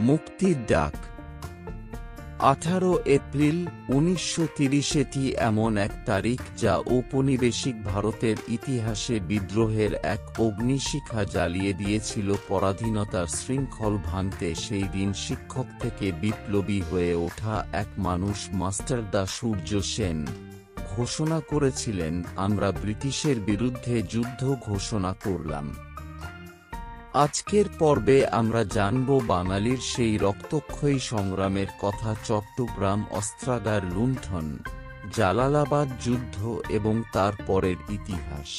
মুক্তির ডাক। 18 এপ্রিল 1930 এটি এমন এক তারিখ যা ঔপনিবেশিক ভারতের ইতিহাসে বিদ্রোহের এক অগ্নিশিখা জ্বালিয়ে দিয়েছিল। পরাধীনতার শৃঙ্খল ভাঙতে সেই দিন শিক্ষক থেকে বিপ্লবী হয়ে ওঠা এক মানুষ মাস্টারদা সূর্য সেন ঘোষণা করেছিলেন, আমরা ব্রিটিশের বিরুদ্ধে যুদ্ধ ঘোষণা করলাম। আজকের পর্বে আমরা জানব বাঙালির সেই রক্তক্ষয়ী সংগ্রামের কথা, চট্টগ্রাম অস্ত্রাগার লুণ্ঠন, জালালাবাদ যুদ্ধ এবং তার পরের ইতিহাস।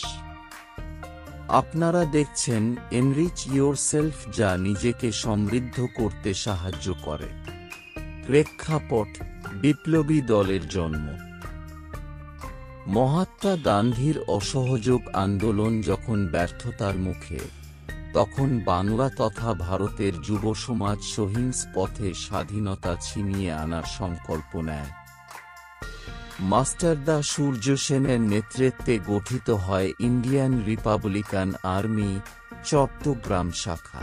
আপনারা দেখছেন এনরিচ ইয়োরসেলফ, যা নিজেকে সমৃদ্ধ করতে সাহায্য করে। প্রেক্ষাপট: বিপ্লবী দলের জন্ম। মহাত্মা গান্ধীর অসহযোগ আন্দোলন যখন ব্যর্থতার মুখে, তখন বাংলা তথা ভারতের যুব সমাজ সহিংস পথে স্বাধীনতা ছিনিয়ে আনার সংকল্প নেয়। মাস্টারদা সূর্য সেনের নেতৃত্বে গঠিত হয় ইন্ডিয়ান রিপাবলিকান আর্মি, চট্টগ্রাম শাখা।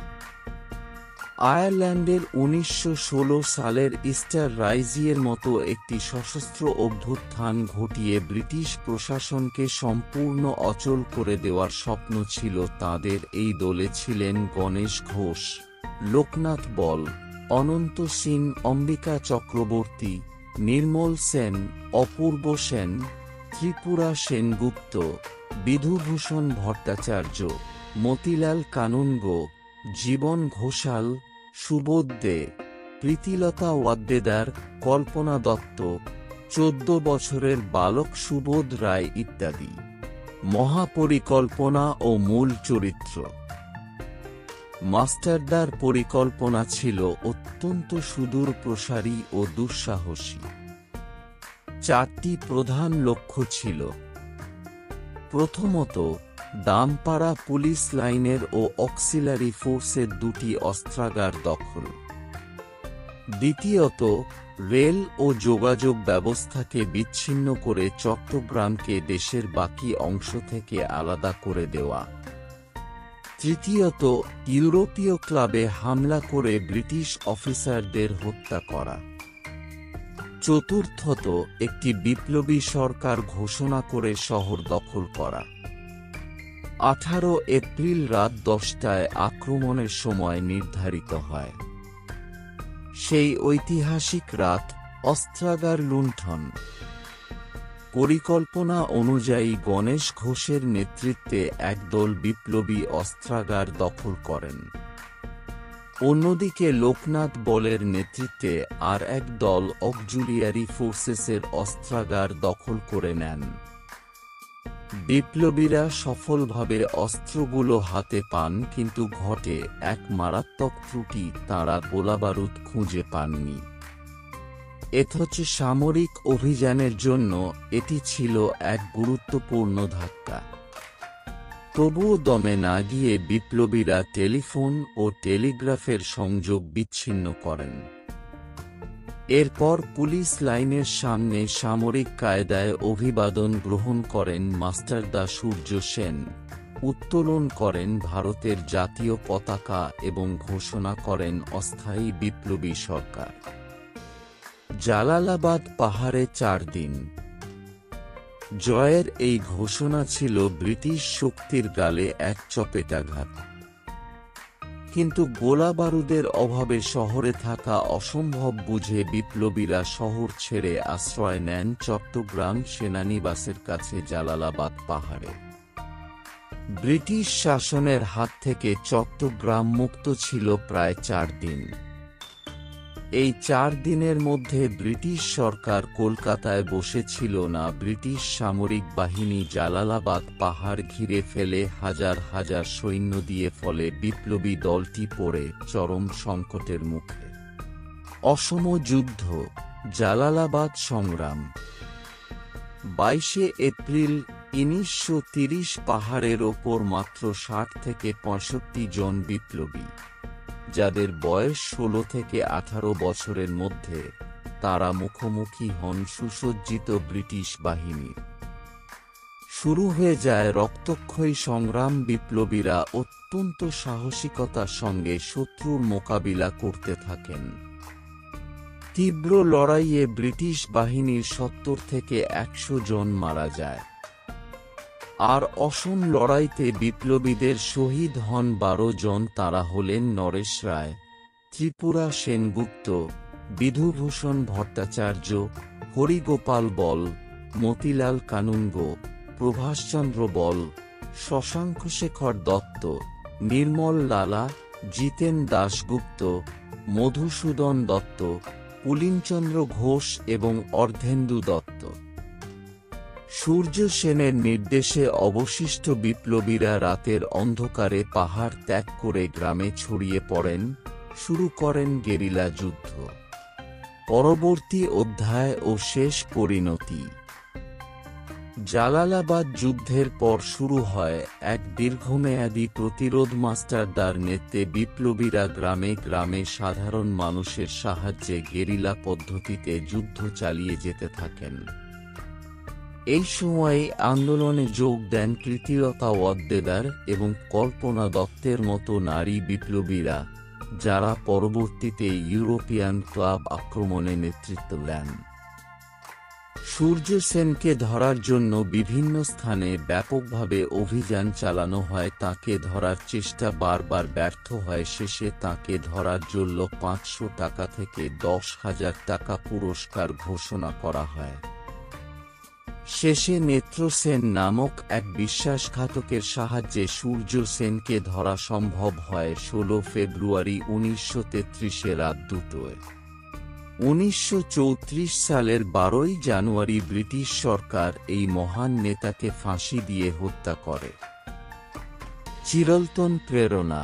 আয়ারল্যান্ডের 1916 সালের ইস্টার রাইজিংয়ের মতো একটি সশস্ত্র অভ্যুত্থান ঘটিয়ে ব্রিটিশ প্রশাসনকে সম্পূর্ণ অচল করে দেওয়ার স্বপ্ন ছিল তাঁদের। এই দলে ছিলেন গণেশ ঘোষ, লোকনাথ বল, অনন্ত সিং, অম্বিকা চক্রবর্তী, নির্মল সেন, অপূর্ব সেন, ত্রিপুরা সেনগুপ্ত, বিধুভূষণ ভট্টাচার্য, মতিলাল কানুনগো, জীবন ঘোষাল, সুবোধ দে, প্রীতিলতা ওয়াদ্দেদার, কল্পনা দত্ত, 14 বছরের বালক সুবোধ রায় ইত্যাদি। মহাপরিকল্পনা ও মূল চরিত্র। মাস্টারদার পরিকল্পনা ছিল অত্যন্ত সুদূর প্রসারী ও দুঃসাহসী। 4টি প্রধান লক্ষ্য ছিল। প্রথমত, দামপাড়া পুলিশ লাইনের ও অক্সিলারি ফোর্সের 2টি অস্ত্রাগার দখল। দ্বিতীয়ত, রেল ও যোগাযোগ ব্যবস্থাকে বিচ্ছিন্ন করে চট্টগ্রামকে দেশের বাকি অংশ থেকে আলাদা করে দেওয়া। তৃতীয়ত, ইউরোপীয় ক্লাবে হামলা করে ব্রিটিশ অফিসারদের হত্যা করা। চতুর্থত, একটি বিপ্লবী সরকার ঘোষণা করে শহর দখল করা। 18 এপ্রিল রাত 10টায় আক্রমণের সময় নির্ধারিত হয়। সেই ঐতিহাসিক রাত, অস্ত্রাগার লুণ্ঠন। পরিকল্পনা অনুযায়ী গণেশ ঘোষের নেতৃত্বে একদল বিপ্লবী অস্ত্রাগার দখল করেন। অন্যদিকে লোকনাথ বলের নেতৃত্বে আর এক দল অক্সিলিয়ারি ফোর্সেসের অস্ত্রাগার দখল করে নেন। বিপ্লবীরা সফলভাবে অস্ত্রগুলো হাতে পান, কিন্তু ঘটে এক মারাত্মক ত্রুটি, তাঁরা গোলাবারুদ খুঁজে পাননি। অথচ সামরিক অভিযানের জন্য এটি ছিল এক গুরুত্বপূর্ণ ধাক্কা। তবুও দমে না গিয়ে বিপ্লবীরা টেলিফোন ও টেলিগ্রাফের সংযোগ বিচ্ছিন্ন করেন। এরপর পুলিশ লাইনের সামনে সামরিক কায়দায় অভিবাদন গ্রহণ করেন মাস্টারদা সূর্য সেন, উত্তোলন করেন ভারতের জাতীয় পতাকা এবং ঘোষণা করেন অস্থায়ী বিপ্লবী সরকার। জালালাবাদ পাহাড়ে 4 দিন। জয়ের এই ঘোষণা ছিল ব্রিটিশ শক্তির গালে এক চপেটাঘাত। কিন্তু গোলাবারুদের অভাবে শহরে থাকা অসম্ভব বুঝে বিপ্লবীরা শহর ছেড়ে আশ্রয় নেন চট্টগ্রাম সেনানিবাসের কাছে জালালাবাদ পাহাড়ে। ব্রিটিশ শাসনের হাত থেকে চট্টগ্রাম মুক্ত ছিল প্রায় 4 দিন। এই 4 দিনের মধ্যে ব্রিটিশ সরকার কলকাতায় বসেছিল না। ব্রিটিশ সামরিক বাহিনী জালালাবাদ পাহাড় ঘিরে ফেলে হাজার হাজার সৈন্য দিয়ে, ফলে বিপ্লবী দলটি পড়ে চরম সংকটের মুখে। অসম যুদ্ধ, জালালাবাদ সংগ্রাম। 22 এপ্রিল 1930 পাহাড়ের ওপর মাত্র 60 থেকে 65 জন বিপ্লবী, যাদের বয়স 16 থেকে 18 বছরের মধ্যে, তারা মুখোমুখি হন সুসজ্জিত ব্রিটিশ বাহিনীর। শুরু হয়ে যায় রক্তক্ষয়ী সংগ্রাম। বিপ্লবীরা অত্যন্ত সাহসিকতার সঙ্গে শত্রুর মোকাবিলা করতে থাকেন। তীব্র লড়াইয়ে ব্রিটিশ বাহিনীর ৭০ থেকে ১০০ জন মারা যায়। আর অসম লড়াইতে বিপ্লবীদের শহীদ হন ১২ জন। তারা হলেন নরেশ রায়, ত্রিপুরা সেনগুপ্ত, বিধুভূষণ ভট্টাচার্য, হরিগোপাল বল, মতিলাল কানুনগো, প্রভাষচন্দ্র বল, শশাঙ্কশেখর দত্ত, নির্মল লালা, জিতেন দাশগুপ্ত, মধুসূদন দত্ত, পুলিনচন্দ্র ঘোষ এবং অর্ধেন্দু দত্ত। সূর্য সেনের নির্দেশে অবশিষ্ট বিপ্লবীরা রাতের অন্ধকারে পাহাড় ত্যাগ করে গ্রামে ছড়িয়ে পড়েন, শুরু করেন গেরিলা যুদ্ধ। পরবর্তী অধ্যায় ও শেষ পরিণতি। জালালাবাদ যুদ্ধের পর শুরু হয় এক দীর্ঘমেয়াদী প্রতিরোধ। মাস্টারদার নেতৃত্বে বিপ্লবীরা গ্রামে গ্রামে সাধারণ মানুষের সাহায্যে গেরিলা পদ্ধতিতে যুদ্ধ চালিয়ে যেতে থাকেন। এই সময়ে আন্দোলনে যোগ দেন কৃতিলতা ওয়াদ্দেদার এবং কল্পনা দত্তের মতো নারী বিপ্লবীরা, যারা পরবর্তীতে ইউরোপিয়ান ক্লাব আক্রমণে নেতৃত্ব দেন। সূর্য সেনকে ধরার জন্য বিভিন্ন স্থানে ব্যাপকভাবে অভিযান চালানো হয়। তাকে ধরার চেষ্টা বারবার ব্যর্থ হয়। শেষে তাকে ধরার জন্য ৫০০ টাকা থেকে ১০,০০০ টাকা পুরস্কার ঘোষণা করা হয়। শেষে নেত্র সেন নামক এক বিশ্বাসঘাতকের সাহায্যে সূর্য সেনকে ধরা সম্ভব হয় ১৬ ফেব্রুয়ারি ১৯৩৩ রাত ২টায়। ১৯৩৪ সালের ১২ জানুয়ারি ব্রিটিশ সরকার এই মহান নেতাকে ফাঁসি দিয়ে হত্যা করে। চিরন্তন প্রেরণা।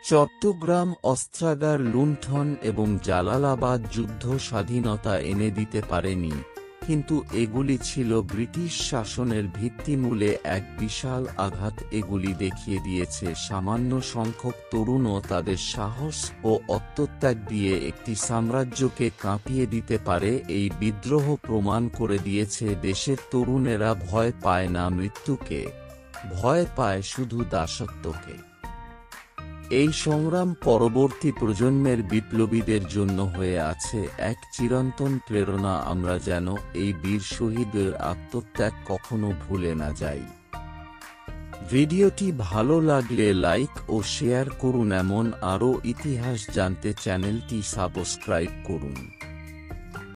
চট্টগ্রাম অস্ত্রাগার লুণ্ঠন এবং জালালাবাদ যুদ্ধ স্বাধীনতা এনে দিতে পারেনি, কিন্তু এগুলি ছিল ব্রিটিশ শাসনের ভিত্তিমূলে এক বিশাল আঘাত। এগুলি দেখিয়ে দিয়েছে সামান্য সংখ্যক তরুণও তাদের সাহস ও আত্মত্যাগ দিয়ে একটি সাম্রাজ্যকে কাঁপিয়ে দিতে পারে। এই বিদ্রোহ প্রমাণ করে দিয়েছে দেশের তরুণেরা ভয় পায় না মৃত্যুকে, ভয় পায় শুধু দাসত্বকে। এই সংগ্রাম পরবর্তী প্রজন্মের বিপ্লবীদের জন্য হয়ে আছে এক চিরন্তন প্রেরণা। আমরা যেন এই বীর শহীদের আত্মত্যাগ কখনো ভুলে না যাই। ভিডিওটি ভালো লাগলে লাইক ও শেয়ার করুন। এমন আরও ইতিহাস জানতে চ্যানেলটি সাবস্ক্রাইব করুন।